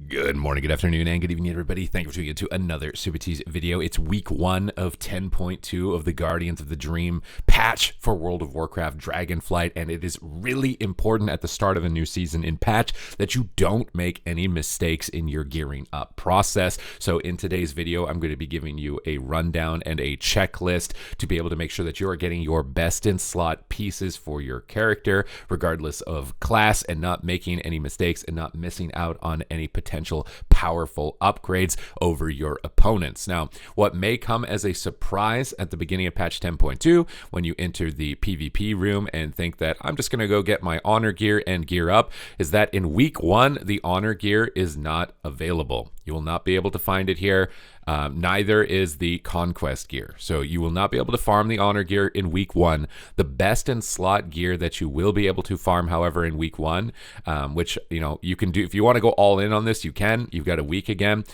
Good morning, good afternoon, and good evening, everybody. Thank you for tuning into another Super Tease video. It's week 1 of 10.2 of the Guardians of the Dream patch for World of Warcraft Dragonflight, and it is really important at the start of a new season in patch that you don't make any mistakes in your gearing up process. So in today's video, I'm going to be giving you a rundown and a checklist to be able to make sure that you are getting your best in slot pieces for your character, regardless of class, and not making any mistakes and not missing out on any potential powerful upgrades over your opponents. Now, what may come as a surprise at the beginning of patch 10.2 when you enter the PvP room and think that I'm just going to go get my honor gear and gear up is that in week 1, the honor gear is not available. You will not be able to find it here. Neither is the conquest gear. So you will not be able to farm the honor gear in week 1. The best in slot gear that you will be able to farm, however, in week 1, which you can do if you want to go all in on this, you can. You've got a week again.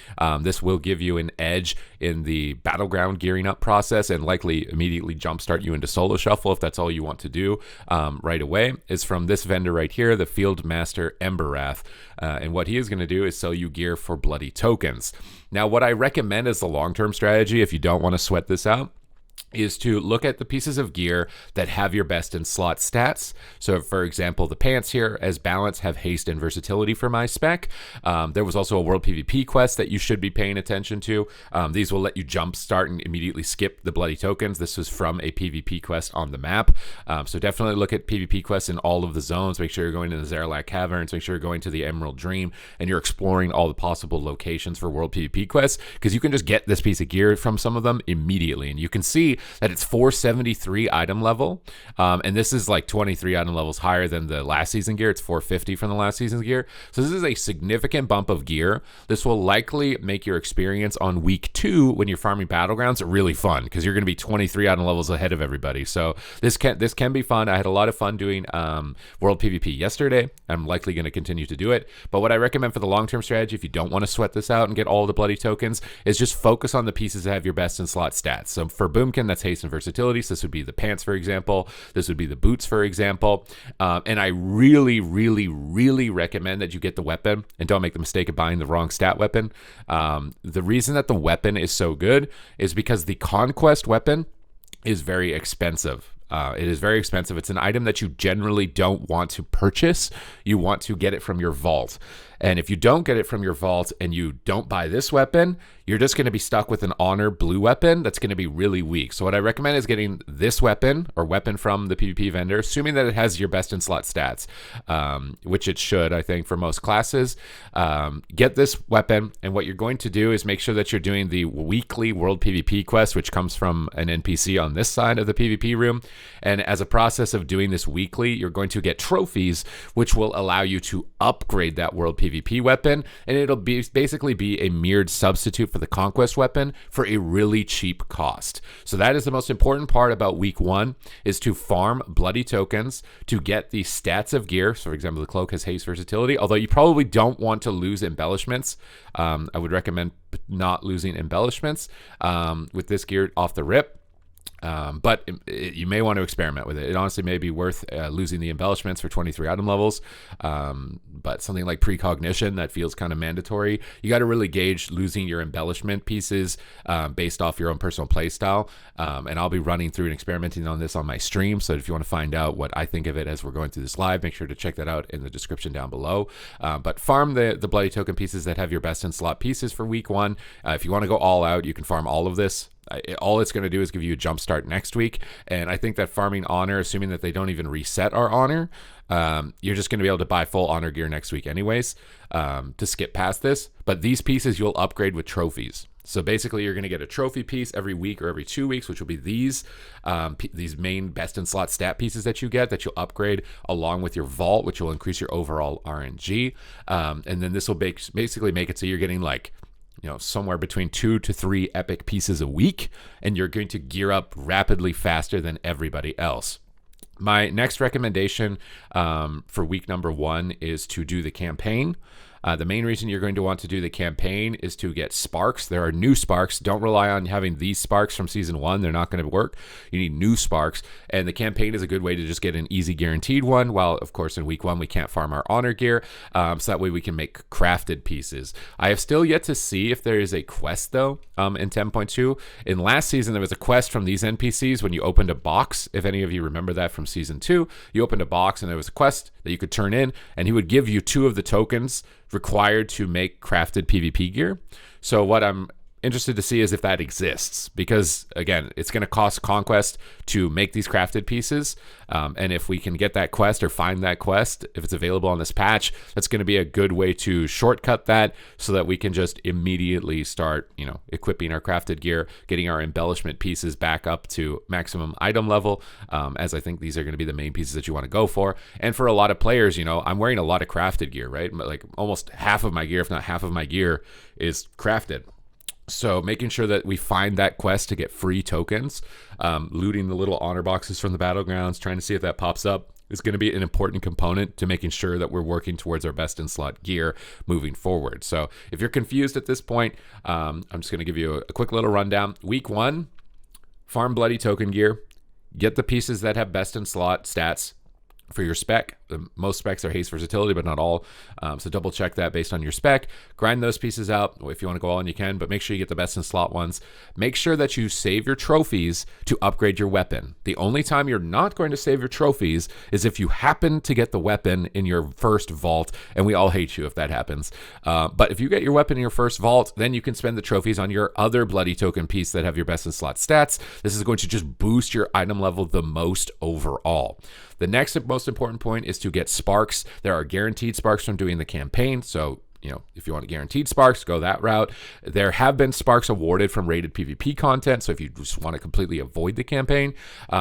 This will give you an edge in the battleground gearing up process and likely immediately jumpstart you into solo shuffle if that's all you want to do right away. Is from this vendor right here, the Field Master Emberwrath, and what he is going to do is sell you gear for bloody tokens. Now, what I recommend as the long-term strategy, if you don't want to sweat this out, is to look at the pieces of gear that have your best in slot stats. So for example, the pants here as balance have haste and versatility for my spec. There was also a world PvP quest that you should be paying attention to. These will let you jump start and immediately skip the bloody tokens. This was from a PvP quest on the map. So definitely look at PvP quests in all of the zones. Make sure you're going to the Zaralak Caverns. Make sure you're going to the Emerald Dream and you're exploring all the possible locations for world PvP quests, because you can just get this piece of gear from some of them immediately. And you can see that it's 473 item level, and this is like 23 item levels higher than the last season gear. It's 450 from the last season's gear, so this is a significant bump of gear. This will likely make your experience on week 2 when you're farming battlegrounds really fun, because you're going to be 23 item levels ahead of everybody. So this can be fun. I had a lot of fun doing world PvP yesterday. I'm likely going to continue to do it, but what I recommend for the long-term strategy, if you don't want to sweat this out and get all the bloody tokens, is just focus on the pieces that have your best in slot stats. So for Boomkin, that's haste and versatility. So this would be the pants, for example. This would be the boots, for example. And I really, really, really recommend that you get the weapon and don't make the mistake of buying the wrong stat weapon. The reason that the weapon is so good is because the conquest weapon is very expensive. It is very expensive. It's an item that you generally don't want to purchase. You want to get it from your vault. And if you don't get it from your vault and you don't buy this weapon, you're just going to be stuck with an honor blue weapon that's going to be really weak. So what I recommend is getting this weapon or weapon from the PvP vendor, assuming that it has your best in slot stats, which it should, I think, for most classes. Get this weapon, and what you're going to do is make sure that you're doing the weekly world PvP quest, which comes from an NPC on this side of the PvP room. And as a process of doing this weekly, you're going to get trophies, which will allow you to upgrade that world PvP weapon, and it'll basically be a mirrored substitute for the conquest weapon for a really cheap cost. So that is the most important part about week 1, is to farm bloody tokens to get the stats of gear. So for example, the cloak has haste versatility, although you probably don't want to lose embellishments. I would recommend not losing embellishments with this gear off the rip. But you may want to experiment with it. It honestly may be worth losing the embellishments for 23 item levels. But something like precognition, that feels kind of mandatory. You got to really gauge losing your embellishment pieces based off your own personal play style. And I'll be running through and experimenting on this on my stream. So if you want to find out what I think of it as we're going through this live, make sure to check that out in the description down below. But farm the bloody token pieces that have your best in slot pieces for week 1. If you want to go all out, you can farm all of this. All it's going to do is give you a jump start next week. And I think that farming honor, assuming that they don't even reset our honor, you're just going to be able to buy full honor gear next week anyways, to skip past this. But these pieces you'll upgrade with trophies. So basically you're going to get a trophy piece every week or every 2 weeks, which will be these main best in slot stat pieces that you get, that you'll upgrade along with your vault, which will increase your overall RNG. And then this will basically make it so you're getting like, somewhere between 2 to 3 epic pieces a week, and you're going to gear up rapidly faster than everybody else. My next recommendation for week number 1 is to do the campaign. The main reason you're going to want to do the campaign is to get sparks. There are new sparks. Don't rely on having these sparks from season 1. They're not going to work. You need new sparks, and the campaign is a good way to just get an easy guaranteed one, while of course in week 1 we can't farm our honor gear, so that way we can make crafted pieces. I have still yet to see if there is a quest though in 10.2. In last season there was a quest from these NPCs when you opened a box. If any of you remember that from season 2, you opened a box and there was a quest that you could turn in, and he would give you 2 of the tokens required to make crafted PvP gear. So what I'm interested to see is if that exists, because again, it's going to cost conquest to make these crafted pieces, and if we can get that quest or find that quest, if it's available on this patch, that's going to be a good way to shortcut that so that we can just immediately start, you know, equipping our crafted gear, getting our embellishment pieces back up to maximum item level, as I think these are going to be the main pieces that you want to go for. And for a lot of players, you know, I'm wearing a lot of crafted gear, right? Like almost half of my gear, if not half of my gear, is crafted. So making sure that we find that quest to get free tokens, looting the little honor boxes from the battlegrounds, trying to see if that pops up, is going to be an important component to making sure that we're working towards our best in slot gear moving forward. So if you're confused at this point, I'm just going to give you a quick little rundown. Week 1, farm bloody token gear, get the pieces that have best in slot stats for your spec. Most specs are haste versatility, but not all. So double check that based on your spec. Grind those pieces out. If you want to go all in, you can, but make sure you get the best in slot ones. Make sure that you save your trophies to upgrade your weapon. The only time you're not going to save your trophies is if you happen to get the weapon in your first vault, and we all hate you if that happens. But if you get your weapon in your first vault, then you can spend the trophies on your other bloody token piece that have your best in slot stats. This is going to just boost your item level the most overall. The next most important point is to get sparks. There are guaranteed sparks from doing the campaign. So, you know, if you want guaranteed sparks, go that route. There have been sparks awarded from rated PvP content. So if you just want to completely avoid the campaign,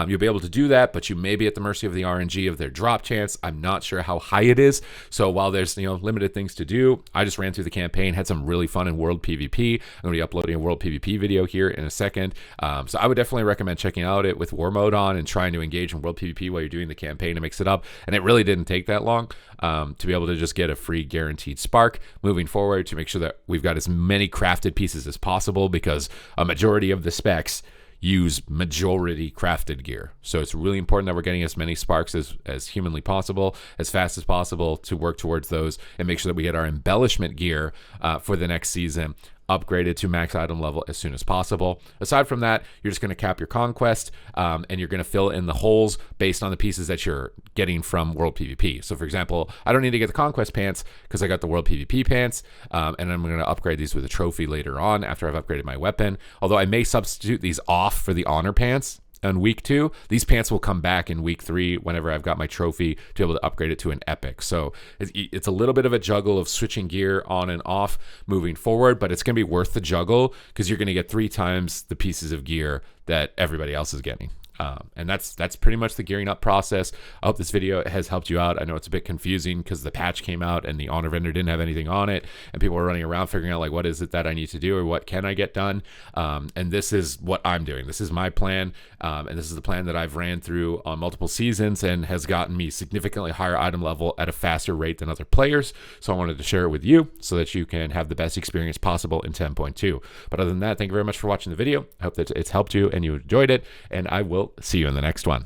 you'll be able to do that, but you may be at the mercy of the RNG of their drop chance. I'm not sure how high it is. So while there's, you know, limited things to do, I just ran through the campaign, had some really fun in World PvP. I'm going to be uploading a World PvP video here in a second. So I would definitely recommend checking out it with War Mode on and trying to engage in World PvP while you're doing the campaign to mix it up. And it really didn't take that long to be able to just get a free guaranteed spark moving forward, to make sure that we've got as many crafted pieces as possible, because a majority of the specs use majority crafted gear. So it's really important that we're getting as many sparks as humanly possible, as fast as possible, to work towards those and make sure that we get our embellishment gear for the next season upgraded to max item level as soon as possible. Aside from that, you're just going to cap your conquest, and you're going to fill in the holes based on the pieces that you're getting from World PvP. So for example, I don't need to get the conquest pants because I got the World PvP pants, and I'm going to upgrade these with a trophy later on after I've upgraded my weapon. Although I may substitute these off for the honor pants on week 2. These pants will come back in week 3 whenever I've got my trophy to be able to upgrade it to an epic. So it's a little bit of a juggle of switching gear on and off moving forward, but it's going to be worth the juggle because you're going to get 3 times the pieces of gear that everybody else is getting. And that's pretty much the gearing up process. I hope this video has helped you out. I know it's a bit confusing because the patch came out and the honor vendor didn't have anything on it, and people were running around figuring out like, what is it that I need to do, or what can I get done? And this is what I'm doing. This is my plan, and this is the plan that I've ran through on multiple seasons and has gotten me significantly higher item level at a faster rate than other players. So I wanted to share it with you so that you can have the best experience possible in 10.2. But other than that, thank you very much for watching the video. I hope that it's helped you and you enjoyed it, and I will see you in the next one.